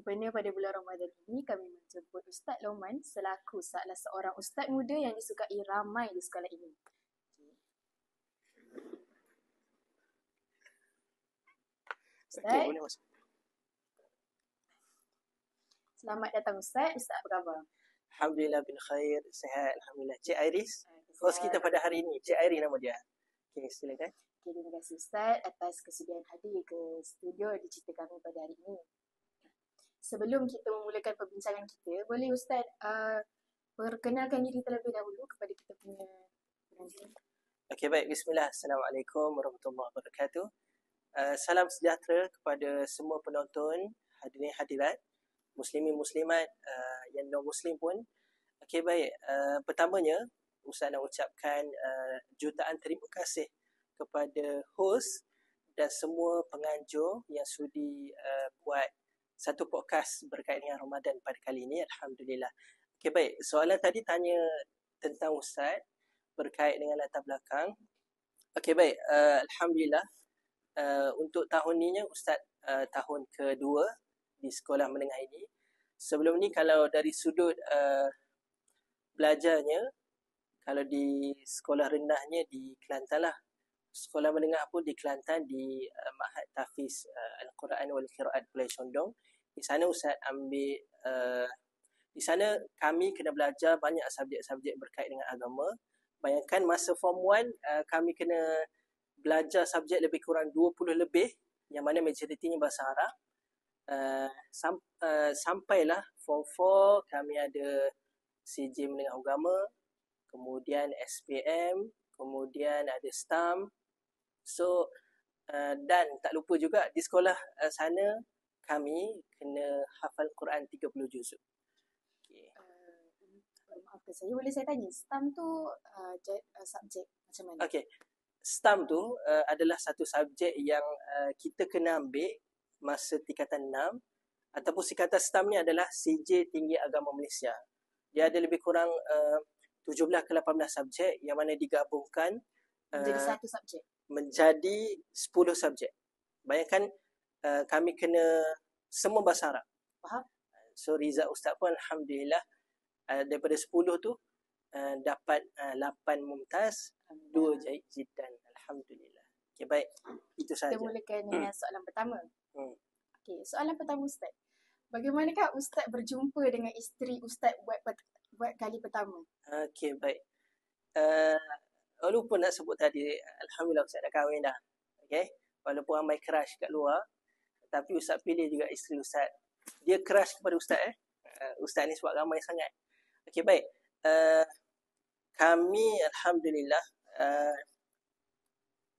Sempena pada bulan Ramadan ini, kami menjemput Ustaz Loman selaku salah seorang ustaz muda yang disukai ramai di sekolah ini. Ustaz, Okey, boleh masuk. Selamat datang Ustaz. Ustaz apa khabar? Alhamdulillah bin khair, sihat alhamdulillah. Cik Iris, host kita pada hari ini. Cik Iris nama dia. Okey, silakan. Okay, terima kasih Ustaz atas kesediaan hadir ke studio digital kami pada hari ini. Sebelum kita memulakan perbincangan kita, boleh Ustaz perkenalkan diri terlebih dahulu kepada kita punya penonton. Okey, baik. Bismillah. Assalamualaikum warahmatullahi wabarakatuh. Salam sejahtera kepada semua penonton, hadirin hadirat, muslimin muslimat, yang non-muslim pun. Okey, baik. Pertamanya, Ustaz nak ucapkan jutaan terima kasih kepada host dan semua penganjur yang sudi buat satu podcast berkaitan dengan Ramadan pada kali ini. Alhamdulillah. Okey, baik. Soalan tadi tanya tentang Ustaz berkait dengan latar belakang. Okey, baik. Alhamdulillah. Untuk tahun ni Ustaz tahun kedua di sekolah menengah ini. Sebelum ni kalau dari sudut belajarnya, kalau di sekolah rendahnya di Kelantan lah. Sekolah menengah pun di Kelantan di Ma'had Tahfiz Al-Quran wal Qiraat Pulau Condong. Di sana Ustaz ambil di sana kami kena belajar banyak subjek-subjek berkait dengan agama. Bayangkan masa form 1 kami kena belajar subjek lebih kurang 20 lebih, yang mana majoritinya bahasa Arab. Sampailah form 4 kami ada CJ Menengah Agama, kemudian SPM, kemudian ada STAM. So dan tak lupa juga di sekolah sana kami kena hafal Quran 30 juzuk. Okay. Maafkan saya, boleh saya tanya, STAM tu subjek macam mana? Okey. STAM tu adalah satu subjek yang kita kena ambil masa tingkatan 6, ataupun singkatan STAM ni adalah CJ Tinggi Agama Malaysia. Dia ada lebih kurang 17 ke 18 subjek yang mana digabungkan Menjadi satu subjek. Menjadi 10 subjek. Bayangkan kami kena semua bahasa Arab. Faham? So result Ustaz pun alhamdulillah daripada 10 tu dapat 8 mumtaz, 2 jaid jiddan. Alhamdulillah. Okey, baik. Itu sahaja. Kita mulakan dengan soalan pertama. Okey, soalan pertama Ustaz. Bagaimanakah Ustaz berjumpa dengan isteri Ustaz buat kali pertama? Okey, baik. Lupa nak sebut tadi, alhamdulillah Ustaz dah kahwin dah. Okey. Walaupun ramai crush kat luar, tapi Ustaz pilih juga isteri Ustaz. Dia crush kepada Ustaz Ustaz ni sebab ramai sangat. Okey, baik. Kami alhamdulillah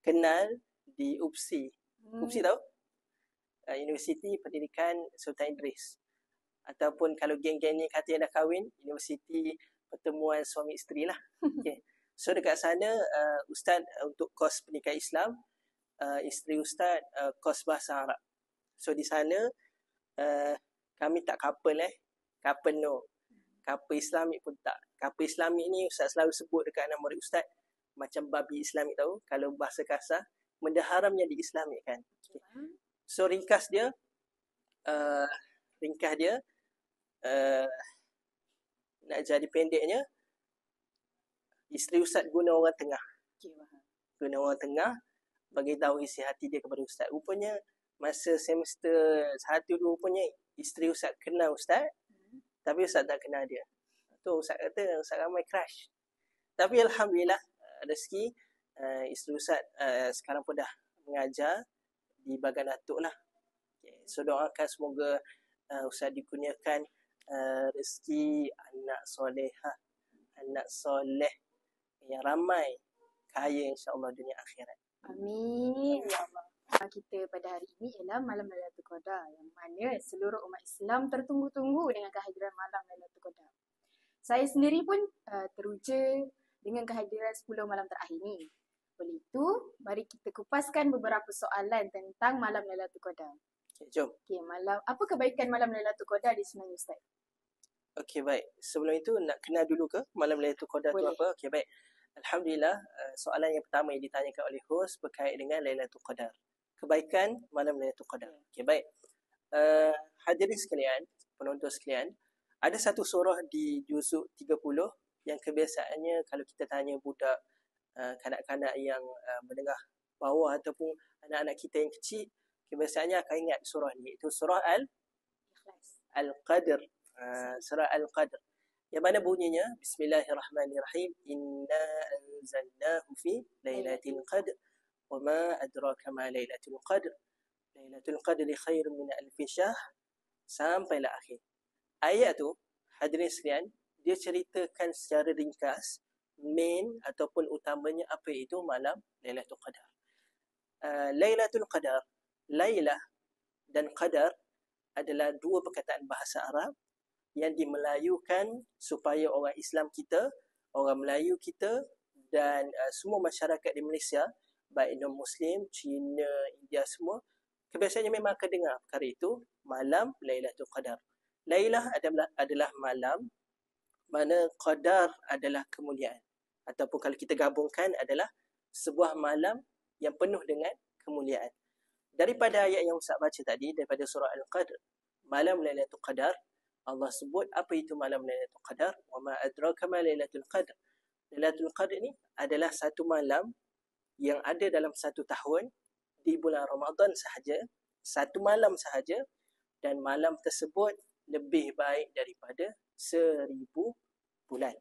kenal di UPSI. UPSI tahu? Universiti Pendidikan Sultan Idris. Ataupun kalau geng-geng ni kata yang dah kahwin, Universiti Pertemuan Suami Isteri lah. Okay. So dekat sana Ustaz untuk kos pendidikan Islam, isteri Ustaz kos bahasa Arab. So di sana kami tak couple couple no. Couple Islamik pun tak. Couple Islamik ni Ustaz selalu sebut dekat anak murid Ustaz macam babi Islamik tahu, kalau bahasa kasar, benda haram yang diislamikkan. Okay. So ringkas dia nak jadi pendeknya, isteri Ustaz guna orang tengah. Guna orang tengah bagi tahu isi hati dia kepada Ustaz. Rupanya masa semester 1-2 rupanya isteri Ustaz kenal Ustaz, tapi Ustaz tak kenal dia. Tu Ustaz kata Ustaz ramai crush. Tapi alhamdulillah rezeki isteri Ustaz sekarang pun dah mengajar di Bagan Datuk lah. Okay. So doakan semoga Ustaz dikurniakan rezeki anak solehah, anak soleh yang ramai, kaya insya-Allah dunia akhirat. Amin ya Allah. Kita pada hari ini ialah Malam Lailatul Qadar, yang mana seluruh umat Islam tertunggu-tunggu dengan kehadiran Malam Lailatul Qadar. Saya sendiri pun teruja dengan kehadiran 10 malam terakhir ni. Oleh itu, mari kita kupaskan beberapa soalan tentang Malam Lailatul Qadar. Okay, jom. Okay, apa kebaikan Malam Lailatul Qadar di sebenarnya Ustaz? Okey, baik. Sebelum itu nak kenal dulu ke Malam Lailatul Qadar tu apa? Okey, baik. Alhamdulillah, soalan yang pertama yang ditanyakan oleh host berkait dengan Lailatul Qadar. Kebaikan Malam Lailatul Qadar. Okey, baik. Hadirin sekalian, penonton sekalian, ada satu surah di juzuk 30 yang kebiasaannya kalau kita tanya budak kanak-kanak yang menengah bawah ataupun anak-anak kita yang kecil, kebiasaannya akan ingat surah ni. Itu surah Ikhlas. Al-Qadr. Surah Al-Qadr. Yang mana bunyinya, Bismillahirrahmanirrahim. Inna anzalnahu fi lailatul qadr. Wa ma adraka ma lailatul qadr. Lailatul qadri khairun min alfi syahr. Sampailah akhir. Ayat tu, hadirin sekalian, dia ceritakan secara ringkas main ataupun utamanya apa itu malam Lailatul Qadar. Lailatul Qadar, Lailah dan Qadar adalah dua perkataan bahasa Arab yang dimelayukan supaya orang Islam kita, orang Melayu kita dan semua masyarakat di Malaysia, baik non-Muslim, Cina, India semua, kebiasaannya memang akan dengar perkara itu, malam Lailatul Qadar. Lailah adalah malam, mana Qadar adalah kemuliaan. Ataupun kalau kita gabungkan adalah sebuah malam yang penuh dengan kemuliaan. Daripada ayat yang Ustaz baca tadi, daripada surah Al-Qadr, malam Lailatul Qadar, Allah sebut apa itu malam Lailatul Qadar. Wa ma adraka ma Lailatul Qadr. Lailatul Qadr ni adalah satu malam yang ada dalam satu tahun di bulan Ramadan sahaja, satu malam sahaja, dan malam tersebut lebih baik daripada 1000 bulan.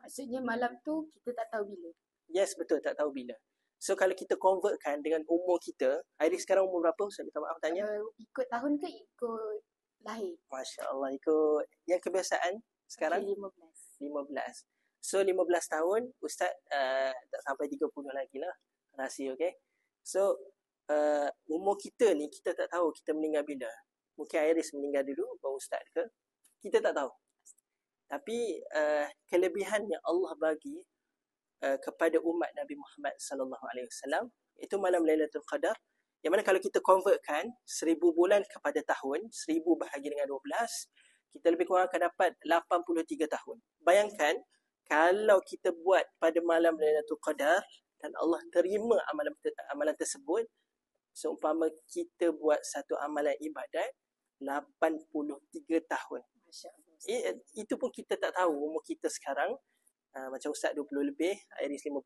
Maksudnya malam tu kita tak tahu bila. Yes, betul, tak tahu bila. So kalau kita convertkan dengan umur kita, Iris sekarang umur berapa? Saya minta maaf tanya. Ikut tahun ke ikut lahir? Masya Allah, ikut yang kebiasaan sekarang? Okay, 15. So 15 tahun, Ustaz tak sampai 30 lagi lah. Rahsia, okay? So umur kita ni, kita tak tahu kita meninggal bila. Mungkin Iris meninggal dulu, baru Ustaz ke? Kita tak tahu. Tapi kelebihan yang Allah bagi kepada umat Nabi Muhammad sallallahu alaihi wasallam itu malam Lailatul Qadar, yang mana kalau kita convertkan 1000 bulan kepada tahun, 1000 bahagi dengan 12, kita lebih kurang akan dapat 83 tahun. Bayangkan kalau kita buat pada malam Lailatul Qadar dan Allah terima amalan tersebut, seumpama kita buat satu amalan ibadat 83 tahun. Masya-Allah. Itu pun kita tak tahu umur kita sekarang. Macam Ustaz 20 lebih, Iris 15,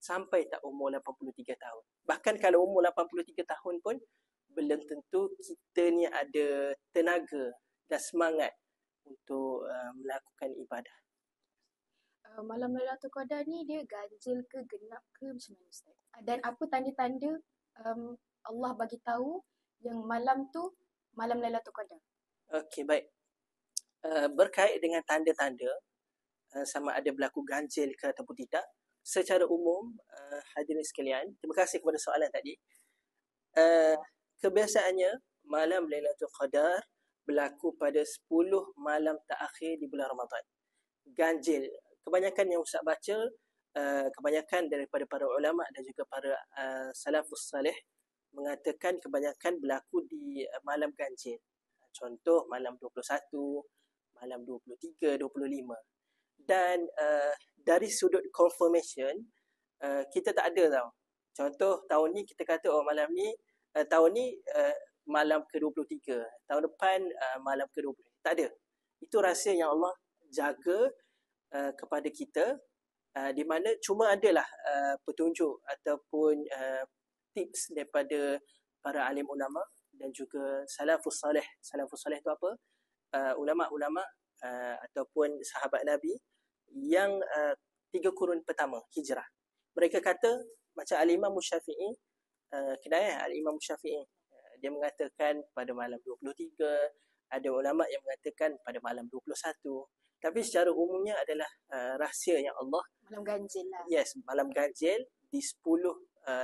sampai tak umur 83 tahun. Bahkan kalau umur 83 tahun pun, belum tentu kita ni ada tenaga dan semangat untuk melakukan ibadah. Malam Lailatul Qadar ni dia ganjil ke genap ke macam mana Ustaz? Dan apa tanda-tanda Allah bagi tahu yang malam tu malam Lailatul Qadar? Okey, baik. Berkait dengan tanda-tanda sama ada berlaku ganjil ke ataupun tidak, secara umum hadirin sekalian, terima kasih kepada soalan tadi. Kebiasaannya malam Lailatul Qadar berlaku pada 10 malam terakhir di bulan Ramadan. Ganjil, kebanyakan yang Ustaz baca, kebanyakan daripada para ulama dan juga para salafus salih mengatakan kebanyakan berlaku di malam ganjil. Contoh malam 21, malam 23, 25. Dan dari sudut confirmation, kita tak ada tau. Contoh tahun ni kita kata malam ni, tahun ni malam ke-23, tahun depan malam ke-20. Tak ada. Itu rahsia yang Allah jaga kepada kita, di mana cuma adalah petunjuk ataupun tips daripada para alim ulama dan juga salafus salih. Salafus salih itu apa? Ulama-ulama ataupun sahabat Nabi yang 3 kurun pertama hijrah. Mereka kata macam Al-Imam Syafi'i, Al-Imam Syafi'i, dia mengatakan pada malam 23, ada ulama yang mengatakan pada malam 21. Tapi secara umumnya adalah rahsia yang Allah, malam ganjil lah. Yes, malam ganjil di 10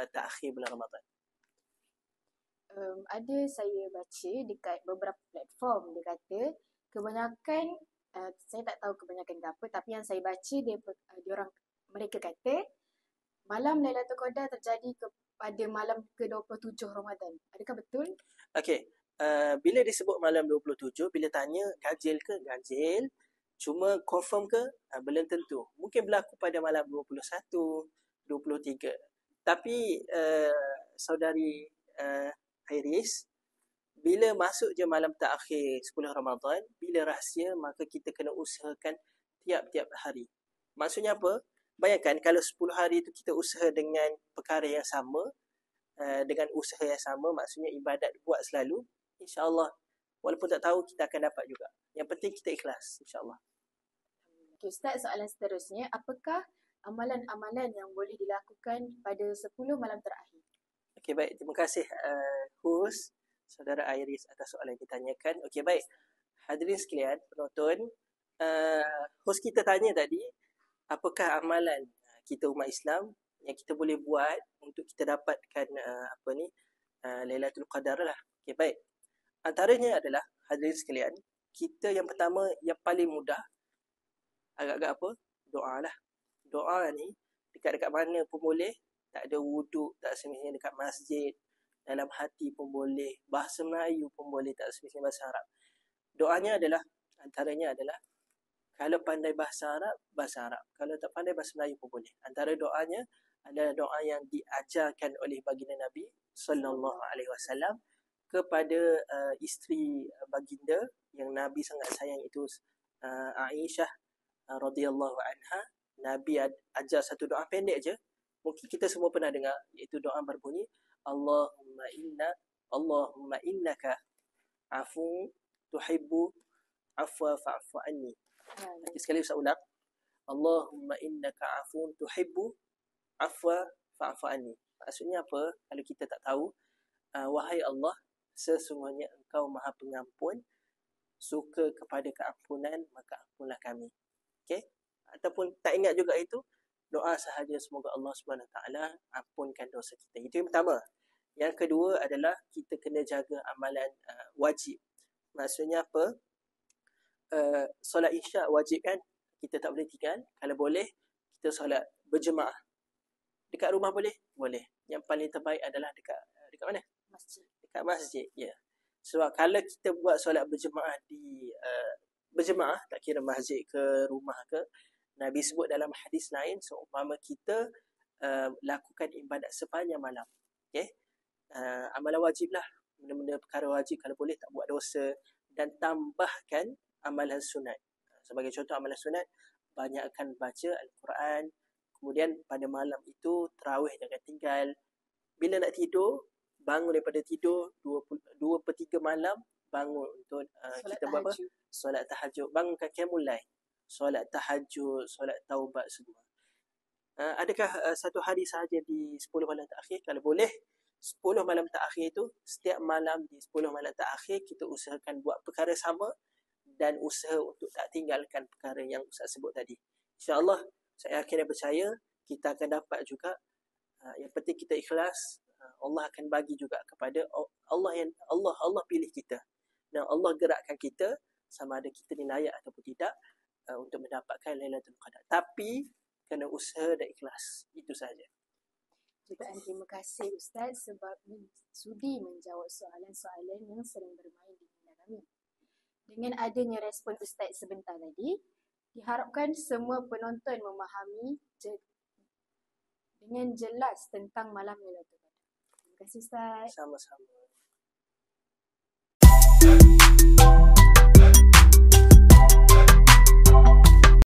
terakhir bulan Ramadan. Ada saya baca dekat beberapa platform, dia kata kebanyakan, saya tak tahu kebanyakan ke apa, tapi yang saya baca mereka kata malam Lailatul Qadar terjadi pada malam ke-27 Ramadan. Adakah betul? Okey, bila disebut malam 27, bila tanya ganjil ke? Ganjil. Cuma confirm ke? Belum tentu. Mungkin berlaku pada malam 21, 23. Tapi saudari Iris, bila masuk je malam terakhir 10 Ramadan, bila rahsia, maka kita kena usahakan tiap-tiap hari. Maksudnya apa? Bayangkan kalau 10 hari itu kita usaha dengan perkara yang sama, dengan usaha yang sama, maksudnya ibadat buat selalu, insya-Allah walaupun tak tahu kita akan dapat juga. Yang penting kita ikhlas, insya-Allah. Okay, Ustaz, soalan seterusnya, apakah amalan-amalan yang boleh dilakukan pada 10 malam terakhir? Okey, baik. Terima kasih host Saudara Iris atas soalan yang ditanyakan. Okey, baik. Hadirin sekalian, penonton, host kita tanya tadi, apakah amalan kita umat Islam yang kita boleh buat untuk kita dapatkan Lailatul Qadar lah. Okey, baik. Antaranya adalah, hadirin sekalian, kita yang pertama, yang paling mudah, agak-agak apa? Doa lah. Doa ni, dekat-dekat mana pun boleh, tak ada wuduk, tak semestinya dekat masjid, dalam hati pun boleh, bahasa Melayu pun boleh, tak semestinya bahasa Arab. Doanya adalah, antaranya adalah, kalau pandai bahasa Arab, bahasa Arab. Kalau tak pandai bahasa Melayu pun boleh. Antara doanya adalah doa yang diajarkan oleh baginda Nabi sallallahu alaihi wasallam kepada isteri baginda yang Nabi sangat sayang, itu Aisyah radhiyallahu anha. Nabi ajar satu doa pendek je. Mungkin kita semua pernah dengar, iaitu doa berbunyi Allahumma innaka afu tuhibbu afwa fa'fu anni. Sekali Ustaz ulang. Allahumma innaka afun tuhibbu afwa fa'fu anni. Maksudnya apa? Kalau kita tak tahu, wahai Allah, sesungguhnya engkau maha pengampun, suka kepada keampunan, maka ampunlah kami. Okey? Ataupun tak ingat juga itu, doa sahaja semoga Allah Subhanahu Wa Taala ampunkan dosa kita. Itu yang pertama. Yang kedua adalah kita kena jaga amalan wajib. Maksudnya apa? Solat Isyak wajib kan? Kita tak boleh tinggal. Kalau boleh, kita solat berjemaah. Dekat rumah boleh? Boleh. Yang paling terbaik adalah dekat mana? Masjid. Dekat masjid, ya. Sebab kalau kita buat solat berjemaah di berjemaah, tak kira masjid ke rumah ke, Nabi sebut dalam hadis lain, seumpama kita lakukan ibadat sepanjang malam. Okay? Amalan wajib lah. Benda-benda perkara wajib, kalau boleh tak buat dosa. Dan tambahkan amalan sunat. Sebagai contoh amalan sunat, banyakkan baca Al-Quran. Kemudian pada malam itu, tarawih jangan tinggal. Bila nak tidur, bangun daripada tidur 2/3 malam, bangun untuk kita buat apa? Solat tahajud. Bangunkan qiyamul lail. Solat tahajud, solat taubat semua. Adakah satu hari sahaja di 10 malam terakhir? Kalau boleh, 10 malam terakhir itu, setiap malam di 10 malam terakhir, kita usahakan buat perkara sama dan usaha untuk tak tinggalkan perkara yang Ustaz sebut tadi. InsyaAllah, saya yakin dan percaya, kita akan dapat juga. Yang penting kita ikhlas. Allah akan bagi juga kepada Allah pilih kita. Dan Allah gerakkan kita, sama ada kita ni layak ataupun tidak, untuk mendapatkan Lailatul Qadar. Tapi, kena usaha dan ikhlas. Itu sahaja. Jutaan terima kasih Ustaz sebab sudi menjawab soalan-soalan yang sering bermain di minda kami. Dengan adanya respon Ustaz sebentar tadi, diharapkan semua penonton memahami dengan jelas tentang malam Lailatul Qadar. Terima kasih Ustaz. Sama-sama.